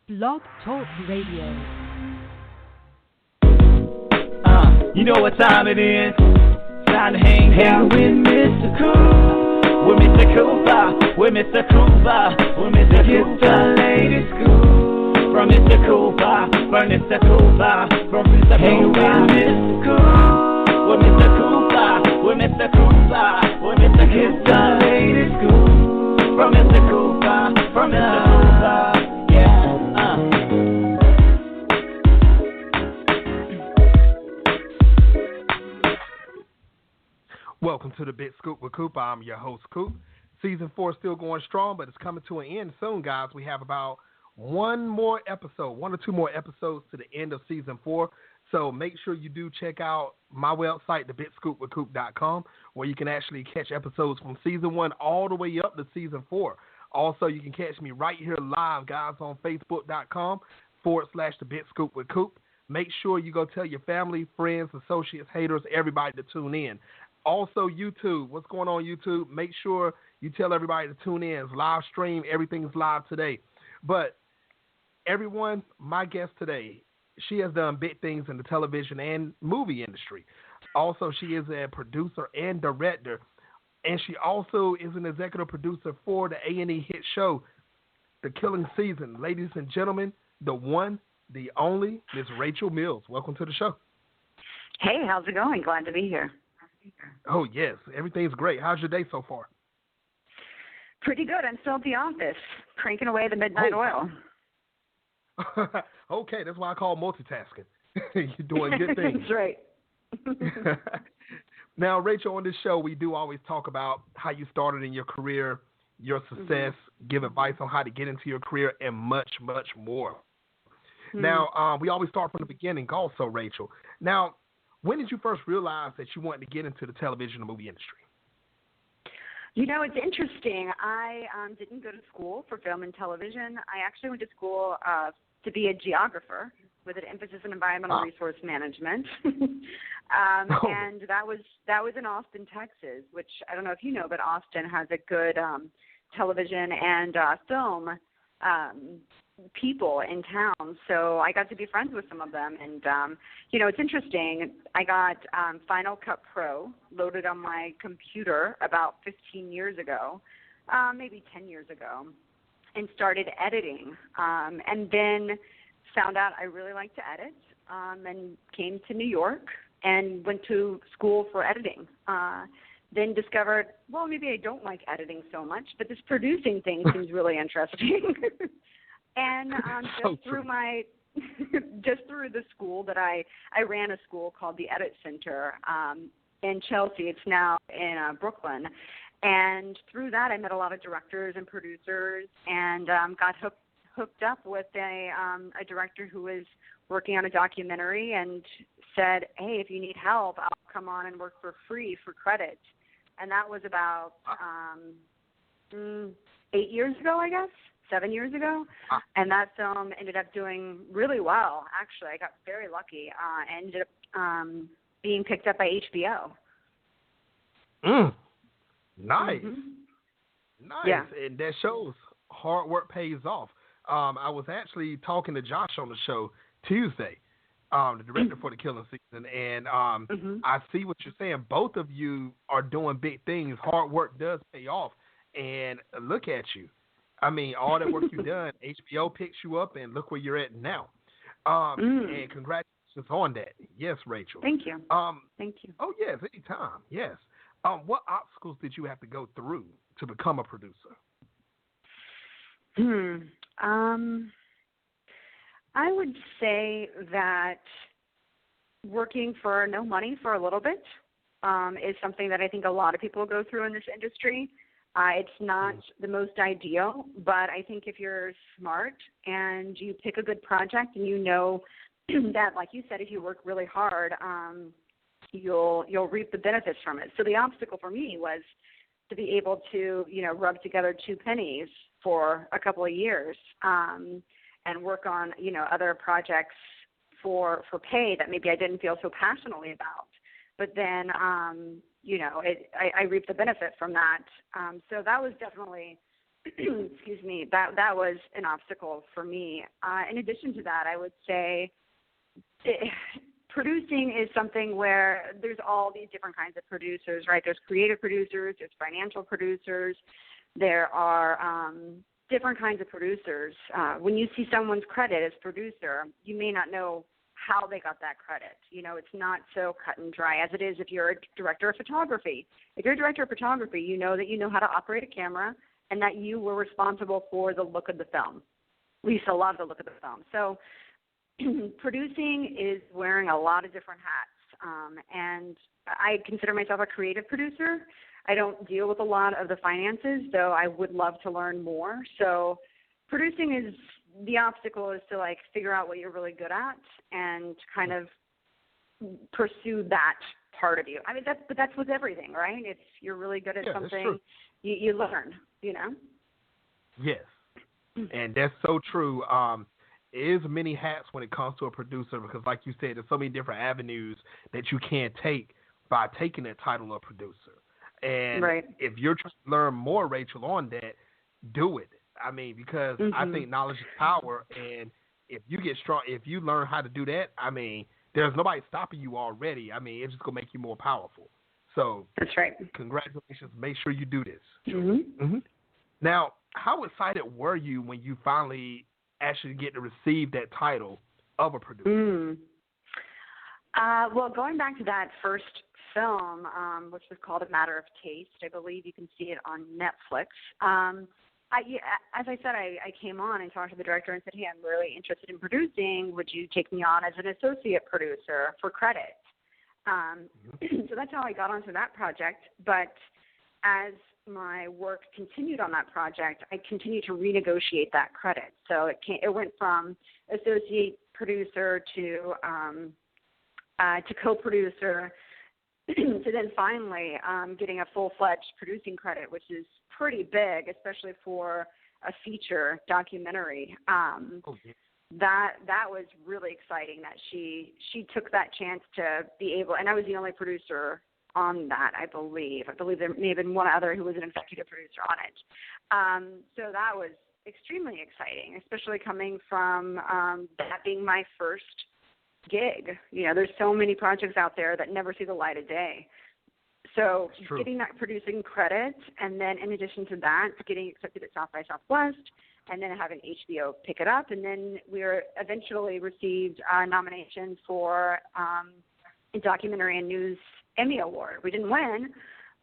Blog Talk Radio. You know what time it is. Time to hang out with Mr. Coop. With Mr. Coop I. With Mr. Coop I. With Mr. Coop I. The latest scoop. From Mr. Coop I. From Mr. Coop I. From Mr. Coop I. Mr. Coop. With Mr. Coop I. With Mr. Coop I. With Mr. Coop I. The latest scoop. From Mr. Coop I. From Mr. Coop I. Welcome to the Big Scoop with Coop. I'm your host, Coop. Season 4 is still going strong, but it's coming to an end soon, guys. We have about one or two more episodes to the end of Season 4. So make sure you do check out my website, thebigscoopwithcoop.com, where you can actually catch episodes from Season 1 all the way up to Season 4. Also, you can catch me right here live, guys, on Facebook.com/thebigscoopwithcoop. Make sure you go tell your family, friends, associates, haters, everybody to tune in. Also, YouTube. What's going on, YouTube? Make sure you tell everybody to tune in. It's live stream. Everything's live today. But everyone, my guest today, she has done big things in the television and movie industry. Also, she is a producer and director. And she also is an executive producer for the A&E hit show, The Killing Season. Ladies and gentlemen, the one, the only, Ms. Rachel Mills. Welcome to the show. Hey, how's it going? Glad to be here. Oh, yes. Everything's great. How's your day so far? Pretty good. I'm still at the office, cranking away the midnight oil. Okay, that's why I call multitasking. You're doing good things. That's right. Now, Rachel, on this show, we do always talk about how you started in your career, your success, give advice on how to get into your career, and much, much more. Now, we always start from the beginning also, Rachel. Now, when did you first realize that you wanted to get into the television and movie industry? You know, it's interesting. I didn't go to school for film and television. I actually went to school to be a geographer with an emphasis in environmental resource management. And that was in Austin, Texas, which I don't know if you know, but Austin has a good television and film people in town, so I got to be friends with some of them, and you know, it's interesting. I got Final Cut Pro loaded on my computer about 15 years ago, maybe 10 years ago, and started editing, and then found out I really liked to edit, and came to New York and went to school for editing. Then discovered, well, maybe I don't like editing so much, but this producing thing seems really interesting. And just through the school that I ran a school called the Edit Center in Chelsea. It's now in Brooklyn. And through that, I met a lot of directors and producers, and got hooked up with a director who was working on a documentary, and said, "Hey, if you need help, I'll come on and work for free for credit." And that was about 8 years ago, I guess. 7 years ago, and that film ended up doing really well. Actually, I got very lucky. Ended up being picked up by HBO. Nice. Nice. Yeah. And that shows hard work pays off. I was actually talking to Josh on the show Tuesday, the director for The Killing Season, and I see what you're saying. Both of you are doing big things. Hard work does pay off, and look at you. I mean, all that work you've done, HBO picks you up, and look where you're at now. And congratulations on that. Yes, Rachel. Thank you. Thank you. Oh, yes, anytime. Yes. What obstacles did you have to go through to become a producer? I would say that working for no money for a little bit is something that I think a lot of people go through in this industry. It's not the most ideal, but I think if you're smart and you pick a good project and you know that, like you said, if you work really hard, you'll reap the benefits from it. So the obstacle for me was to be able to, you know, rub together two pennies for a couple of years and work on, you know, other projects for pay that maybe I didn't feel so passionately about. But then you know, I reaped the benefit from that. So that was definitely excuse me, that was an obstacle for me. In addition to that, I would say producing is something where there's all these different kinds of producers, right? There's creative producers, there's financial producers, there are different kinds of producers. When you see someone's credit as producer, you may not know how they got that credit. You know, it's not so cut and dry as it is if you're a director of photography. If you're a director of photography, you know that you know how to operate a camera and that you were responsible for the look of the film, at least a lot of the look of the film. So producing is wearing a lot of different hats, and I consider myself a creative producer. I don't deal with a lot of the finances, though I would love to learn more. So producing is, the obstacle is to like figure out what you're really good at and kind of pursue that part of you. I mean, that's with everything, right? If you're really good at something, you learn, you know? Yes, and that's so true. It is many hats when it comes to a producer because, like you said, there's so many different avenues that you can take by taking that title of producer. And if you're trying to learn more, Rachel, on that, do it. I mean, because I think knowledge is power, and if you get strong, if you learn how to do that, I mean, there's nobody stopping you already. I mean, it's just going to make you more powerful. So that's right. Congratulations. Make sure you do this. Now, how excited were you when you finally actually get to receive that title of a producer? Well, going back to that first film, which was called A Matter of Taste, I believe you can see it on Netflix. As I said, I came on and talked to the director and said, hey, I'm really interested in producing. Would you take me on as an associate producer for credit? So that's how I got onto that project. But as my work continued on that project, I continued to renegotiate that credit. So it went from associate producer to co-producer to then finally getting a full-fledged producing credit, which is pretty big, especially for a feature documentary. That was really exciting that she took that chance to be able, and I was the only producer on that, I believe. I believe there may have been one other who was an executive producer on it. So that was extremely exciting, especially coming from that being my first gig. You know, there's so many projects out there that never see the light of day. So getting that producing credit, and then in addition to that, getting accepted at South by Southwest, and then having HBO pick it up, and then we eventually received a nomination for a documentary and news Emmy Award. We didn't win,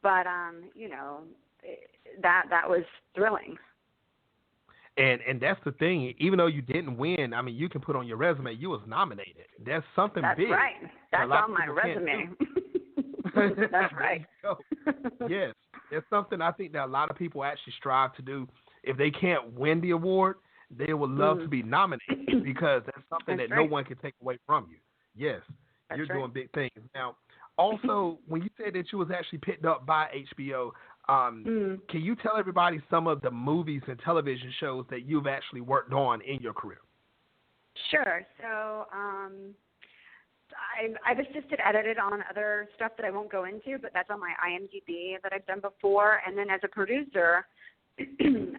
but you know, that was thrilling. And that's the thing. Even though you didn't win, I mean, you can put on your resume you was nominated. That's something big. That's right. That's on my resume. That's right. Yes, it's something I think that a lot of people actually strive to do. If they can't win the award, they would love to be nominated because that's something that no one can take away from you. Yes, you're doing big things. Now, also, when you said that you was actually picked up by HBO, can you tell everybody some of the movies and television shows that you've actually worked on in your career? Sure. So I've assisted edited on other stuff that I won't go into, but that's on my IMDb that I've done before. And then as a producer,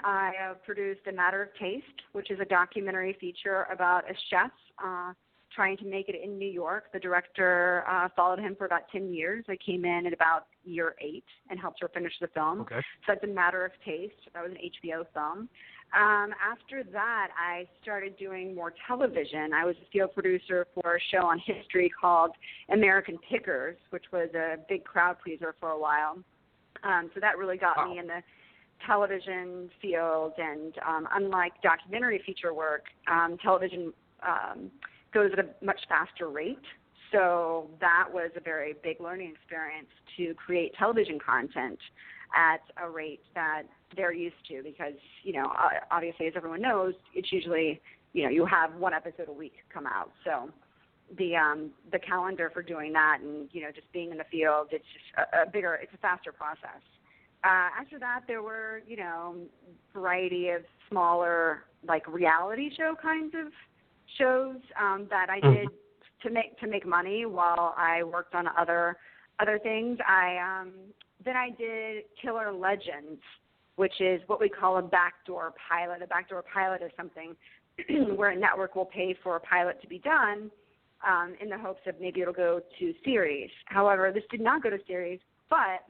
I have produced A Matter of Taste, which is a documentary feature about a chef trying to make it in New York. The director followed him for about 10 years. I came in at about year 8 and helped her finish the film. Okay. So that's A Matter of Taste. That was an HBO film. After that, I started doing more television. I was a field producer for a show on history called American Pickers, which was a big crowd pleaser for a while. So that really got me in the television field. And unlike documentary feature work, television goes at a much faster rate. So that was a very big learning experience to create television content at a rate that they're used to because, you know, obviously, as everyone knows, it's usually, you know, you have one episode a week come out. So the calendar for doing that and, you know, just being in the field, it's just it's a faster process. After that, there were, you know, variety of smaller, like, reality show kinds of shows that I did to make money while I worked on other things. Then I did Killer Legends, which is what we call a backdoor pilot. A backdoor pilot is something where a network will pay for a pilot to be done in the hopes of maybe it'll go to series. However, this did not go to series, but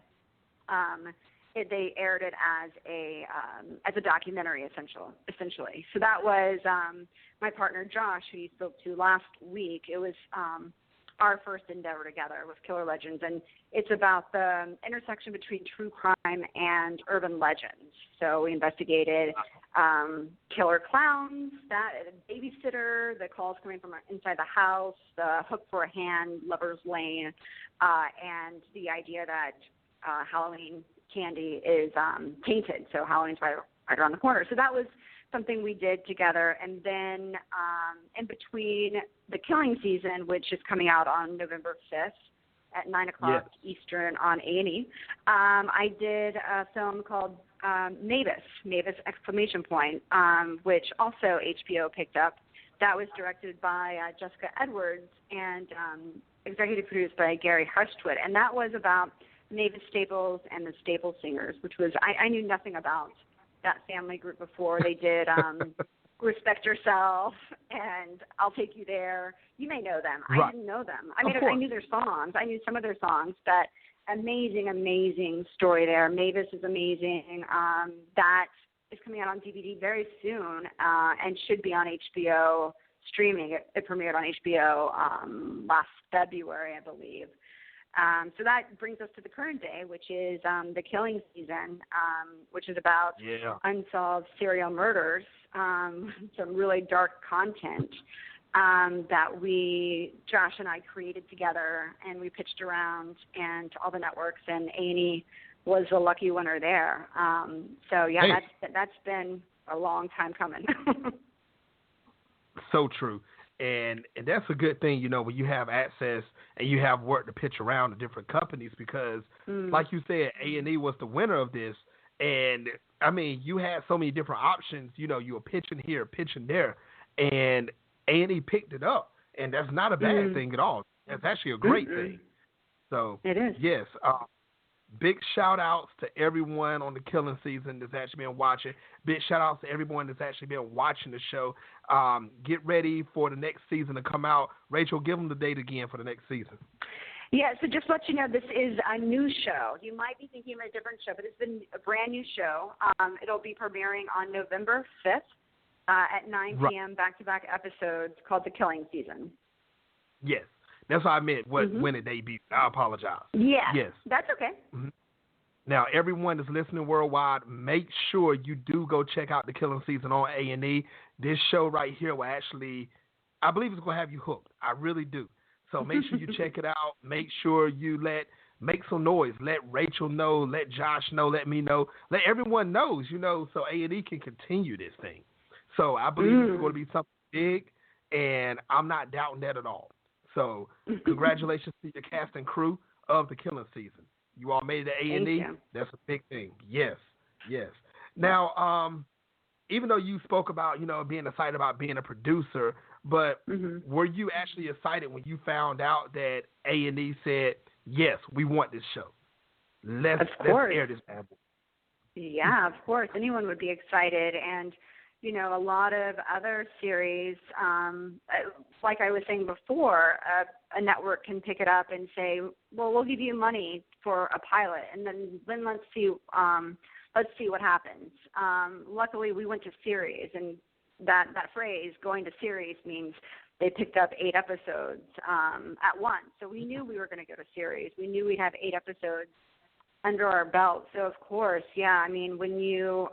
they aired it as a documentary, essentially. So that was my partner Josh, who you spoke to last week. It was our first endeavor together with Killer Legends, and it's about the intersection between true crime and urban legends. So we investigated killer clowns, that babysitter, the calls coming from inside the house, the hook for a hand, lover's lane, and the idea that Halloween candy is tainted. So Halloween's right around the corner. So that was something we did together. And then in between the Killing Season, which is coming out on November 5th at 9 o'clock Eastern on A&E, I did a film called Mavis, exclamation point, which also HBO picked up. That was directed by Jessica Edwards and executive produced by Gary Hustwood. And that was about Mavis Staples and the Staples Singers, which was, I knew nothing about that family group before. They did Respect Yourself and I'll Take You There. You may know them. Right. I didn't know them. I mean, I knew their songs. I knew some of their songs, but amazing story there. Mavis is amazing. That is coming out on DVD very soon and should be on HBO streaming. It premiered on HBO last February, I believe. So that brings us to the current day, which is the Killing Season, which is about unsolved serial murders, some really dark content that Josh and I created together, and we pitched around and to all the networks, and A&E was the lucky winner there. That's been a long time coming. So true. And that's a good thing, when you have access and you have work to pitch around to different companies, because like you said, A&E was the winner of this. And I mean, you had so many different options, you were pitching here, pitching there, and A&E picked it up. And that's not a bad thing at all. That's actually a great thing. So it is. Yes. Big shout outs to everyone on the Killing Season that's actually been watching. Big shout outs to everyone that's actually been watching the show. Get ready for the next season to come out. Rachel, give them the date again for the next season. Yeah, so just to let you know, this is a new show. You might be thinking of a different show, but it's been a brand new show. It'll be premiering on November 5th at 9 p.m. back-to-back episodes called The Killing Season. Yes. That's what I meant when it debuted. I apologize. Yeah. Yes. That's okay. Mm-hmm. Now, everyone that's listening worldwide, make sure you do go check out The Killing Season on A&E. This show right here will actually, I believe it's going to have you hooked. I really do. So make sure you check it out. Make sure you make some noise. Let Rachel know. Let Josh know. Let me know. Let everyone know, so A&E can continue this thing. So I believe it's going to be something big, and I'm not doubting that at all. So congratulations to your cast and crew of The Killing Season. You all made it to A&E. That's a big thing. Yes. Now, even though you spoke about, being excited about being a producer, but were you actually excited when you found out that A&E said, yes, we want this show? Let's air this album. Yeah, of course. Anyone would be excited. And a lot of other series, like I was saying before, a network can pick it up and say, well, we'll give you money for a pilot, and then let's see what happens. Luckily, we went to series, and that phrase, going to series, means they picked up 8 episodes at once. So we knew we were going to go to series. We knew we'd have 8 episodes under our belt. So, of course, when you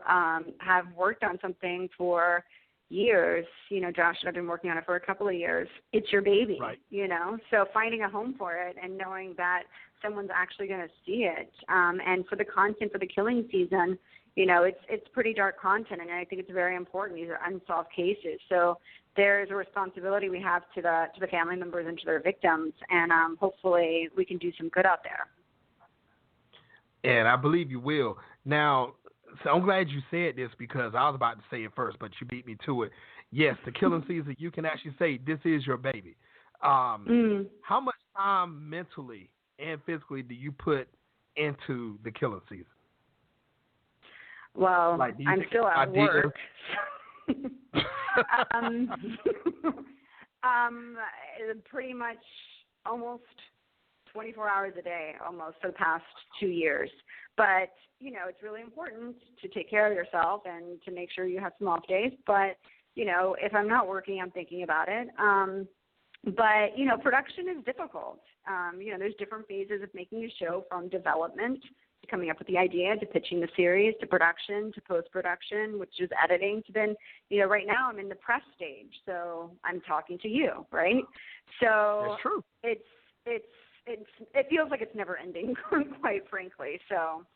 have worked on something for years, Josh and I've been working on it for a couple of years, it's your baby, right. So finding a home for it and knowing that someone's actually going to see it. And for the content for The Killing Season, it's pretty dark content, and I think it's very important. These are unsolved cases. So there's a responsibility we have to the family members and to their victims, and hopefully we can do some good out there. And I believe you will. Now, so I'm glad you said this, because I was about to say it first, but you beat me to it. Yes, The Killing Season, you can actually say this is your baby. How much time mentally and physically do you put into The Killing Season? Well, Like, do you I'm think still at ideas- work. Pretty much almost 24 hours a day, almost for the past 2 years. But, you know, it's really important to take care of yourself and to make sure you have some off days. But, you know, if I'm not working, I'm thinking about it. But, you know, production is difficult. You know, there's different phases of making a show, from development to coming up with the idea, to pitching the series, to production, to post-production, which is editing, to then, you know, right now I'm in the press stage, so I'm talking to you, right? So That's true. it feels like it's never ending, quite frankly. So,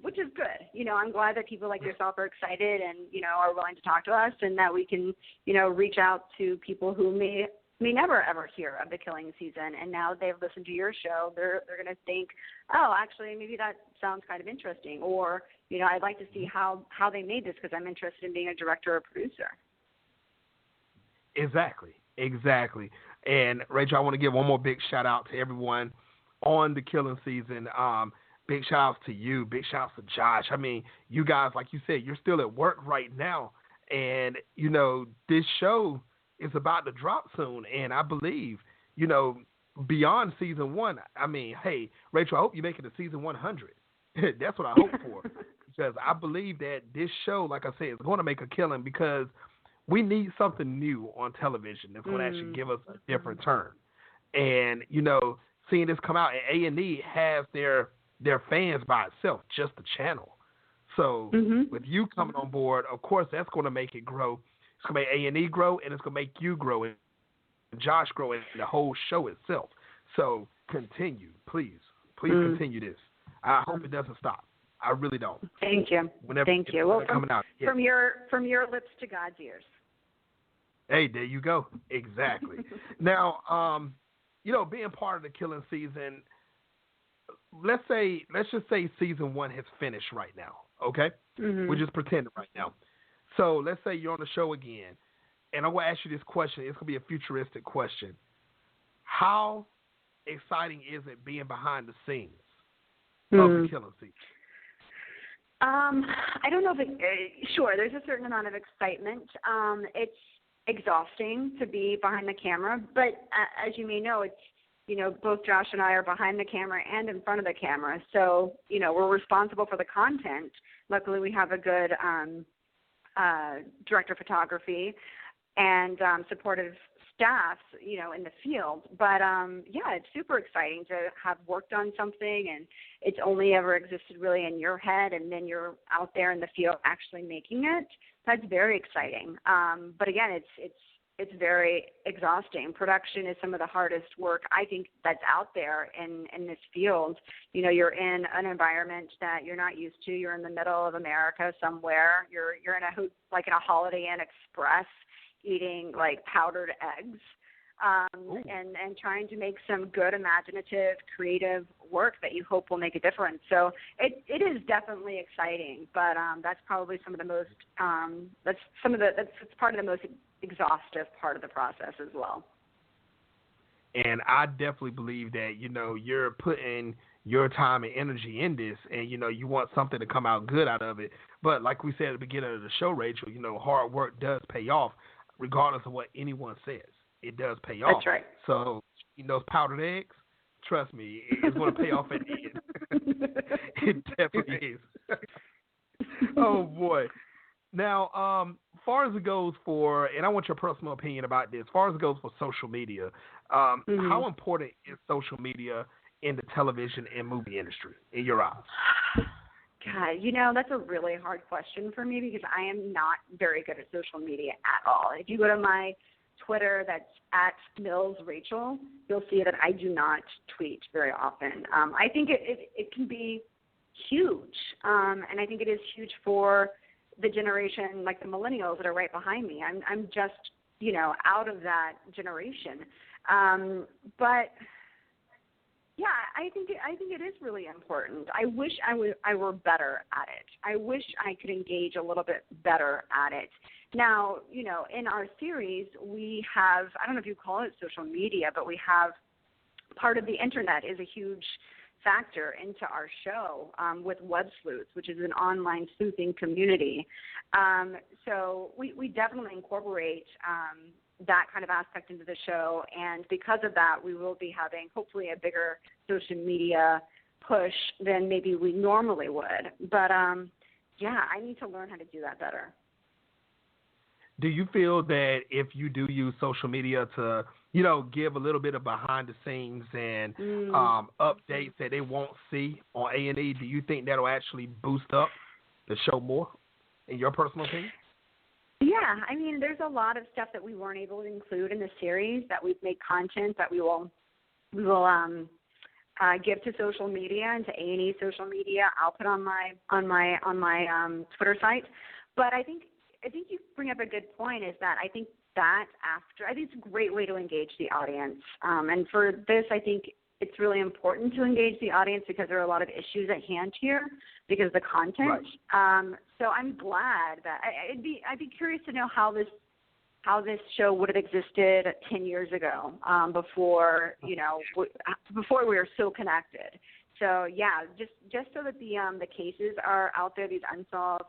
which is good. You know, I'm glad that people like yourself are excited and, you know, are willing to talk to us, and that we can, you know, reach out to people who may never ever hear of The Killing Season, and now they've listened to your show, they're going to think, oh, actually, maybe that sounds kind of interesting, or, you know, I'd like to see how they made this, because I'm interested in being a director or producer. Exactly. And Rachel, I want to give one more big shout out to everyone on The Killing Season. Big shout outs to you. Big shout outs to Josh. I mean, you guys, like you said, you're still at work right now, and you know this show is about to drop soon, and I believe, you know, beyond season 1. I mean, hey, Rachel, I hope you make it to season 100. That's what I hope for, because I believe that this show, like I said, is going to make a killing, because we need something new on television that's going to actually give us a different turn. And, you know, seeing this come out, and A&E has their fans by itself, just the channel. So with you coming on board, of course, that's going to make it grow. It's going to make A&E grow, and it's going to make you grow, and Josh grow, and the whole show itself. So continue. Please continue this. I hope it doesn't stop. I really don't. Thank you. Thank you. Well, coming out. Yeah. From your lips to God's ears. Hey, there you go. Exactly. Now, you know, being part of The Killing Season, let's just say season 1 has finished right now, okay? We're just pretending right now. So let's say you're on the show again, and I'm going to ask you this question. It's going to be a futuristic question. How exciting is it being behind the scenes of The Killing Season? I don't know if sure, there's a certain amount of excitement. It's exhausting to be behind the camera, but as you may know, it's, you know, both Josh and I are behind the camera and in front of the camera. So, you know, we're responsible for the content. Luckily, we have a good director of photography and supportive staff, you know, in the field. But, yeah, it's super exciting to have worked on something, and it's only ever existed really in your head, and then you're out there in the field actually making it. That's very exciting. But again, it's very exhausting. Production is some of the hardest work, I think, that's out there in this field. You know, you're in an environment that you're not used to. You're in the middle of America somewhere. You're in a Holiday Inn Express eating like powdered eggs, and trying to make some good, imaginative, creative work that you hope will make a difference. So it is definitely exciting, but that's probably some of the most that's part of the most exhaustive part of the process as well. And I definitely believe that, you know, you're putting your time and energy in this, and, you know, you want something to come out good out of it. But like we said at the beginning of the show, Rachel, you know, hard work does pay off, regardless of what anyone says. It does pay off. That's right. So, you know, those powdered eggs, trust me, it's going to pay off at the end. It definitely is. Oh, boy. Now, far as it goes for, and I want your personal opinion about this, as far as it goes for social media, how important is social media in the television and movie industry, in your eyes? God, you know, that's a really hard question for me, because I am not very good at social media at all. If you go to my Twitter, that's at Mills Rachel, you'll see that I do not tweet very often. I think it can be huge, and I think it is huge for the generation, like the millennials that are right behind me. I'm just, you know, out of that generation. But yeah, I think it is really important. I wish I were better at it. I wish I could engage a little bit better at it. Now, you know, in our series, we have, I don't know if you call it social media, but we have part of the internet is a huge factor into our show with Web Sleuths, which is an online sleuthing community. So we definitely incorporate that kind of aspect into the show, and because of that, we will be having hopefully a bigger social media push than maybe we normally would. But yeah, I need to learn how to do that better. Do you feel that if you do use social media to, you know, give a little bit of behind the scenes and updates that they won't see on A&E, do you think that'll actually boost up the show more, in your personal opinion? Yeah, I mean, there's a lot of stuff that we weren't able to include in the series that we've made content that we will give to social media and to A&E social media. I'll put on my Twitter site. But I think you bring up a good point. Is that I think it's a great way to engage the audience. And for this, I think it's really important to engage the audience because there are a lot of issues at hand here because of the content. Right. So I'm glad that I'd be curious to know how this show would have existed 10 years ago, before before we were so connected. So yeah, just so that the cases are out there, these unsolved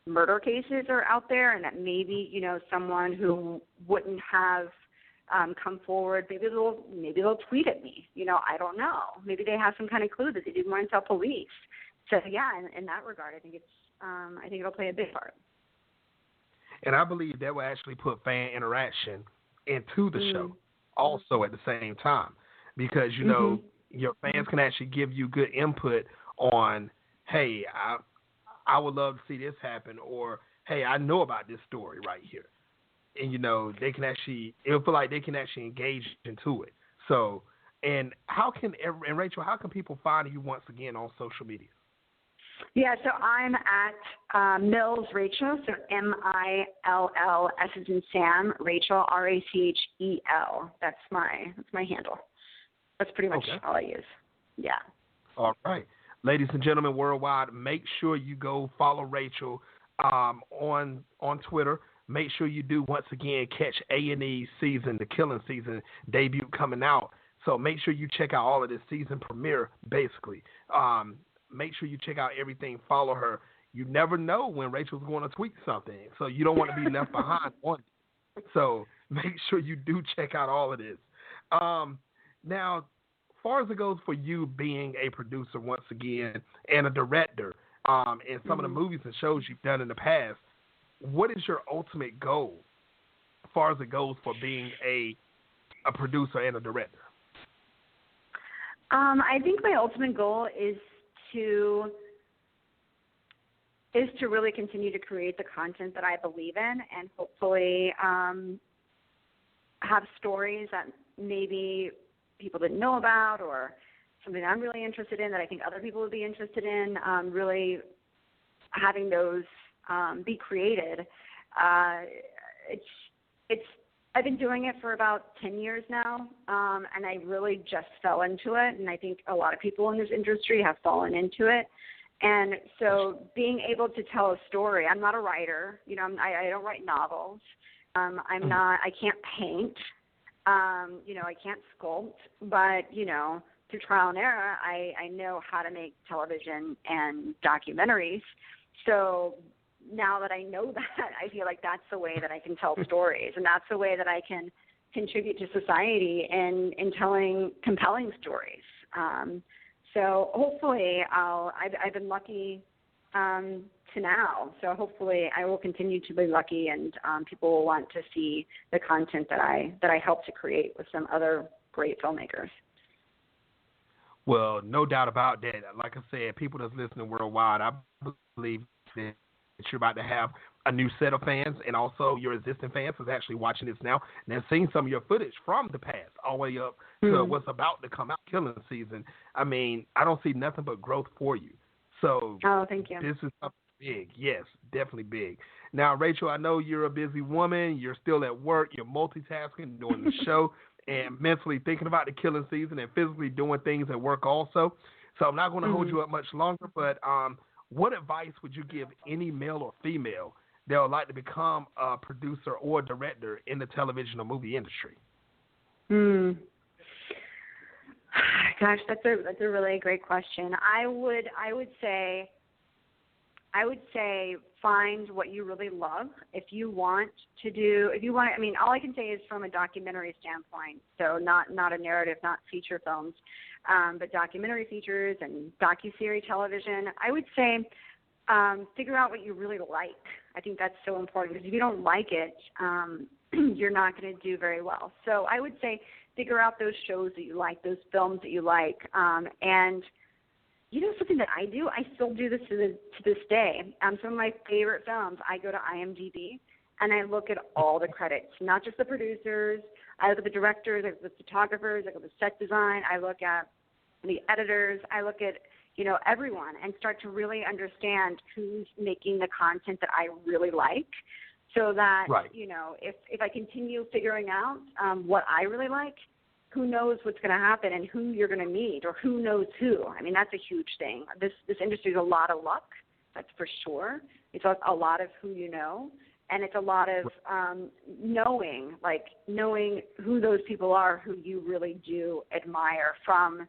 murder cases are out there, and that maybe someone who wouldn't have come forward, maybe they'll tweet at me. I don't know. Maybe they have some kind of clue that they didn't want to tell police. So yeah, in that regard, I think it'll play a big part. And I believe that will actually put fan interaction into the show also at the same time, because your fans can actually give you good input on, hey, I would love to see this happen, or hey, I know about this story right here. And they can it'll feel like they can actually engage into it. So, and Rachel, how can people find you once again on social media? Yeah, so I'm at Mills Rachel, so MILL, S as in Sam, Rachel, RACHEL. That's my handle. That's pretty much all I use. Yeah. All right. Ladies and gentlemen worldwide, make sure you go follow Rachel on Twitter. Make sure you do, once again, catch A&E season, the Killing season debut coming out. So make sure you check out all of this season premiere, basically. Make sure you check out everything. Follow her. You never know when Rachel's going to tweet something, so you don't want to be left behind on it. So make sure you do check out all of this. Now, as far as it goes for you being a producer once again and a director in some of the movies and shows you've done in the past, what is your ultimate goal as far as it goes for being a producer and a director? I think my ultimate goal is to really continue to create the content that I believe in, and hopefully have stories that maybe people didn't know about, or something that I'm really interested in that I think other people would be interested in, really having those be created. I've been doing it for about 10 years now, and I really just fell into it, and I think a lot of people in this industry have fallen into it. And so being able to tell a story, I'm not a writer, I don't write novels. I can't paint, I can't sculpt, but, through trial and error, I know how to make television and documentaries. So now that I know that, I feel like that's the way that I can tell stories, and that's the way that I can contribute to society in telling compelling stories. So hopefully I've been lucky to now. So hopefully I will continue to be lucky, and people will want to see the content that I help to create with some other great filmmakers. Well, no doubt about that. Like I said, people that's listening worldwide, I believe that you're about to have a new set of fans, and also your existing fans is actually watching this now and have seen some of your footage from the past all the way up to what's about to come out, Killing season. I mean, I don't see nothing but growth for you. So thank you. This is something big. Yes, definitely big. Now, Rachel, I know you're a busy woman. You're still at work. You're multitasking, doing the show, and mentally thinking about the Killing season, and physically doing things at work also. So I'm not going to hold you up much longer, but what advice would you give any male or female that would like to become a producer or a director in the television or movie industry? Gosh, that's a really great question. I would say find what you really love. If you want, I mean, all I can say is from a documentary standpoint. So not a narrative, not feature films, but documentary features and docuseries television. I would say figure out what you really like. I think that's so important because if you don't like it, you're not going to do very well. So I would say figure out those shows that you like, those films that you like, and you know something that I do? I still do this to this day. Some of my favorite films, I go to IMDb and I look at all the credits, not just the producers. I look at the directors, I look at the photographers, I look at the set design, I look at the editors, I look at everyone, and start to really understand who's making the content that I really like, so that if I continue figuring out what I really like, who knows what's going to happen and who you're going to meet or who knows who. I mean, that's a huge thing. This industry is a lot of luck, that's for sure. It's a lot of who you know, and it's a lot of knowing who those people are who you really do admire, from,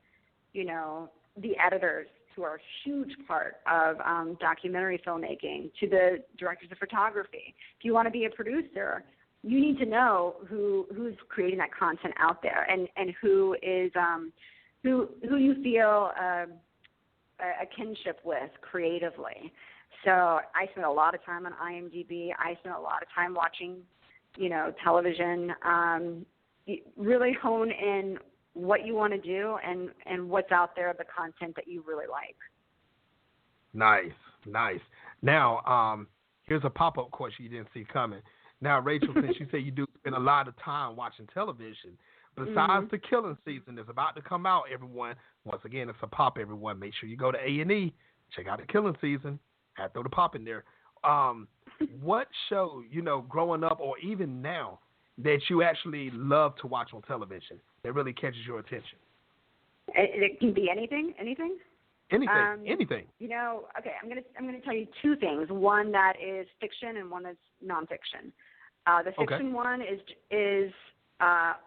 the editors, who are a huge part of documentary filmmaking, to the directors of photography. If you want to be a producer, you need to know who's creating that content out there, and who is who you feel a kinship with creatively. So I spend a lot of time on IMDb. I spend a lot of time watching, television. Really hone in what you want to do and what's out there of the content that you really like. Nice. Now, here's a pop-up question you didn't see coming. Now, Rachel, since you say you do spend a lot of time watching television, besides the Killing Season that's about to come out, everyone, once again, it's a pop, everyone. Make sure you go to A&E, check out the Killing Season. I throw the pop in there. What show, growing up or even now, that you actually love to watch on television that really catches your attention? It can be anything. Anything. Anything. Okay. I'm gonna tell you two things. One that is fiction and one that's nonfiction. The fiction one is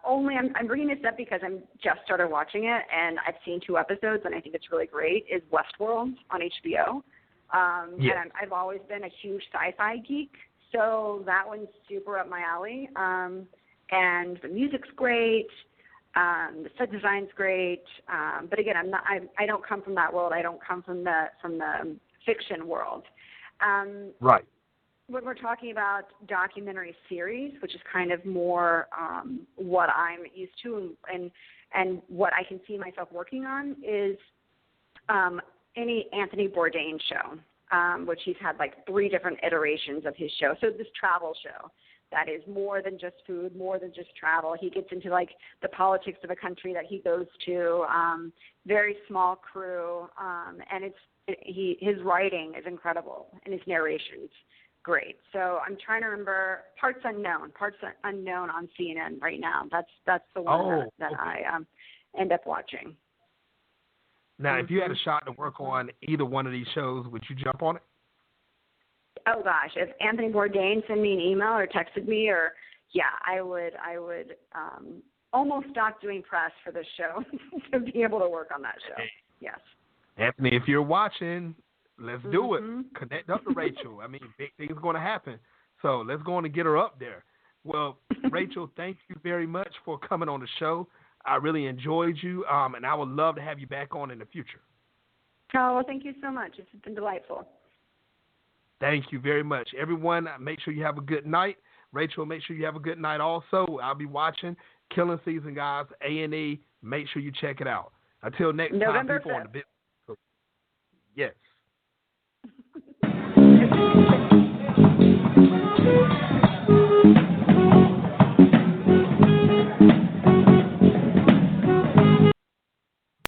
only. I'm bringing this up because I'm just started watching it and I've seen 2 episodes and I think it's really great. Is Westworld on HBO. And I've always been a huge sci-fi geek, so that one's super up my alley. And the music's great. The set design's great, but again, I don't come from that world. I don't come from the fiction world. Right. When we're talking about documentary series, which is kind of more what I'm used to and what I can see myself working on, is any Anthony Bourdain show, which he's had like 3 different iterations of his show. So this travel show. That is more than just food, more than just travel. He gets into like the politics of a country that he goes to. Very small crew, and his writing is incredible, and his narration's great. So I'm trying to remember Parts Unknown on CNN right now. That's the one that I end up watching. Now, if you had a shot to work on either one of these shows, would you jump on it? Oh gosh, if Anthony Bourdain sent me an email or texted me, I would almost stop doing press for this show to be able to work on that show. Yes. Anthony, if you're watching, let's do it. Connect up to Rachel. I mean, big things are going to happen. So let's go on and get her up there. Well, Rachel, thank you very much for coming on the show. I really enjoyed you, and I would love to have you back on in the future. Oh, well, thank you so much. It's been delightful. Thank you very much. Everyone, make sure you have a good night. Rachel, make sure you have a good night also. I'll be watching Killing Season, guys. A&E, make sure you check it out. Until next time, people on the bit. Yes.